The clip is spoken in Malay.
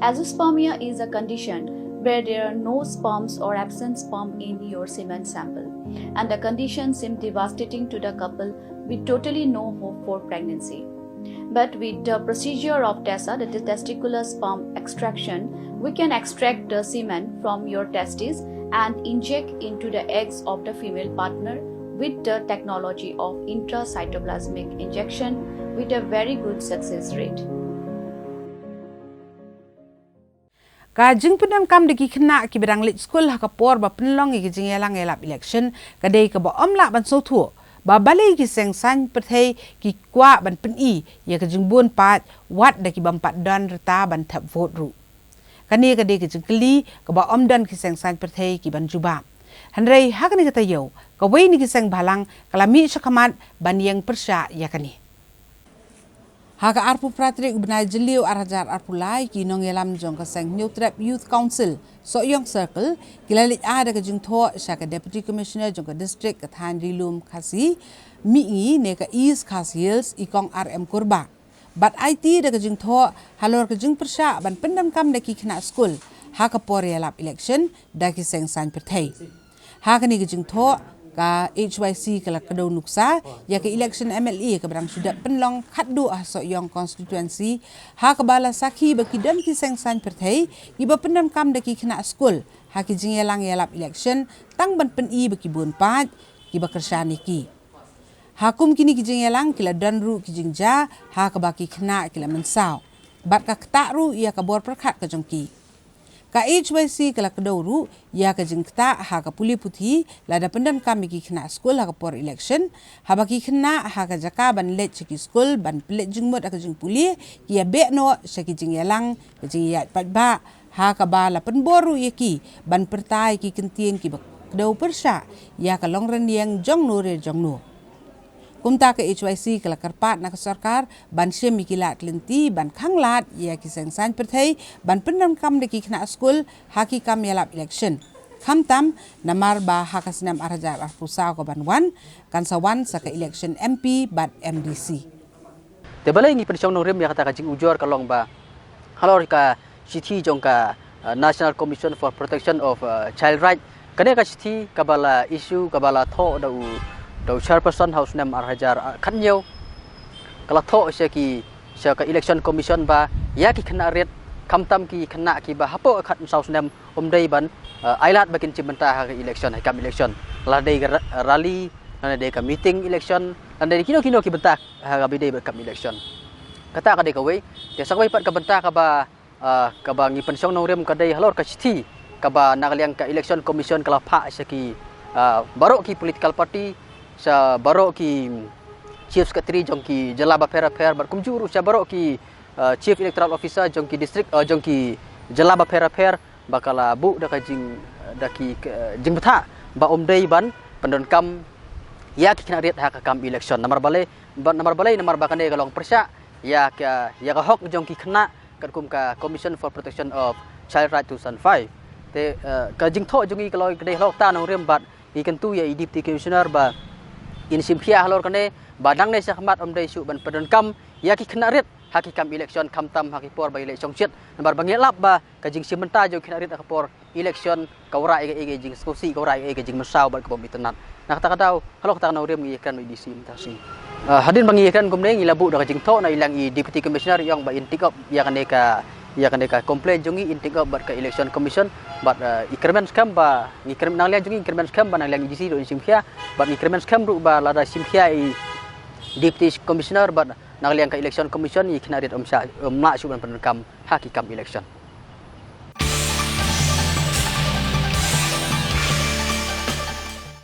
Azoospermia is a condition where there are no sperms or absent sperm in your semen sample, and the condition seemed devastating to the couple with totally no hope for pregnancy. But with the procedure of TESA, that is testicular sperm extraction, we can extract the semen from your testes and inject into the eggs of the female partner with the technology of intracytoplasmic injection with a very good success rate. Kajing penam kam deki kena ki bedang lit school hakapor ba penlong ki jing elang elap election kadai ka ba omla ban so thu ba balai ki seng san perthei ki kwa ban pen I ya ka jing bun pat wat da ki bam pat dan reta ban thap vote ru kani kadai ki jing kli ka ba om dan ki seng san perthei ki ban juba hanrei hakani kata yo ka wei ni ki seng balang kalami shakamat ban yang persya ya kani Haka arpu pratrik benai jeliu arajar arpu lai ki nong elam jong ka seng New Trap Youth Council so young circle kilalit ada ka jing tho sha ka deputy commissioner jong ka district ka than rilum khasi mi ngi ne ka East Khas Hills ikong RM Kurba but IT da ka jing tho halor ka jing persha ban pendam kam da ki khna school haka por elap election da ki seng san perthai haka ni ka jing tho ka HYC kala kadau nuksa ya ke election MLA ke berang sudah penlong khaddu so yong constituency ha ka bala sakhi baki dam ki seng san perthai iba pendam kam daki khna school ha ki jingelang yalap election tang ban pen I baki bun pat ki bakersani ki hakum kini ki jingelang kila danru ki jingja ha ka baki khna kila mensau bat ka ktaru ya ka bor perkhat ka jongki Ka HYC kala kadawru ya ka jingta ha ka puli puthi lada pendam kami ki khna school ha ka por election ha baki khna ha ka jaka ban let chiki school ban plet jingmot ka jing puli ki ya be no shaki jing yalang ka jing ya pat ba ha ka ba la penboru yaki ban pertai ki kentien ki kadaw persya ya ka longren yang jong no re jong no kumta ke HYC kala karpat na ka sarkar ban syem mikilat lenti ban khanglat ya ki seng san perthai ban pendam kam de ki khna school haki kam yalap election khamtam namar ba hakasnam arajar arpusa ko ban wan kan sawan sa ka election MP bat MDC te balai ngi pensong no rem ya kata ka jing ujor ka long ba halor ka sithi jong ka National Commission for Protection of Child Right kane ka sithi ka bala issue ka bala tho Dau chairperson house nam arhajar khan nhiều kala tho se ka election commission ba ya ki khana ret khamtam ki khana ki ba hapo khat house nam dei ban ailat bakin chimenta ha election kam election la dei rally na dei ka meeting election la dei kino ki benta ha ga bidei kam election kata ka dei ka we te sakwai pat ka benta ka ba ngi pensong no rem ka dei halor ka sithi ka ba nagaliang ka election commission kala pha se ki baro ki political party sa baro ki chief secretary jong ki jalaba fair berkumjuru sa baro ki chief electoral officer jong ki district jong ki jalaba fair bakala bu da ka jing da ki jing betha ba dei ban pendon kam ya ki kena riat ha ka kam election nomor balai nomor bakane galong persya ya ka hok jong ki khna kum ka Commission for Protection of Child Right 2005 te ka jing tho jong ki kaloi dei hok ta nong rem bat I kan tu ya deputy commissioner ba in simpia halor kane badang ne sakmat dei su ban pendon kam ya ki khna ret haki kam election khamtam haki por ba election chet nomor bangelap ba ka jing simenta jo khna ret ka por election kawra ege jing skosi kawra ege jing masau ba ko bitenat nak ta kadau halok ta no rem ngi kan di sim ta si hadin bangi kan gumne ngi labu da jing tho na ilang I deputy commissioner yang ba intik up ya kan ka complain jongi intik up ba ka election commission but increment scam ba increment nang lian jongi increment scam ba nang lian IGC do simkhia but increment scam ru ba lada simkhia deputy commissioner ba nang lian ka election commission I khna ret ma su ban kam haki kam election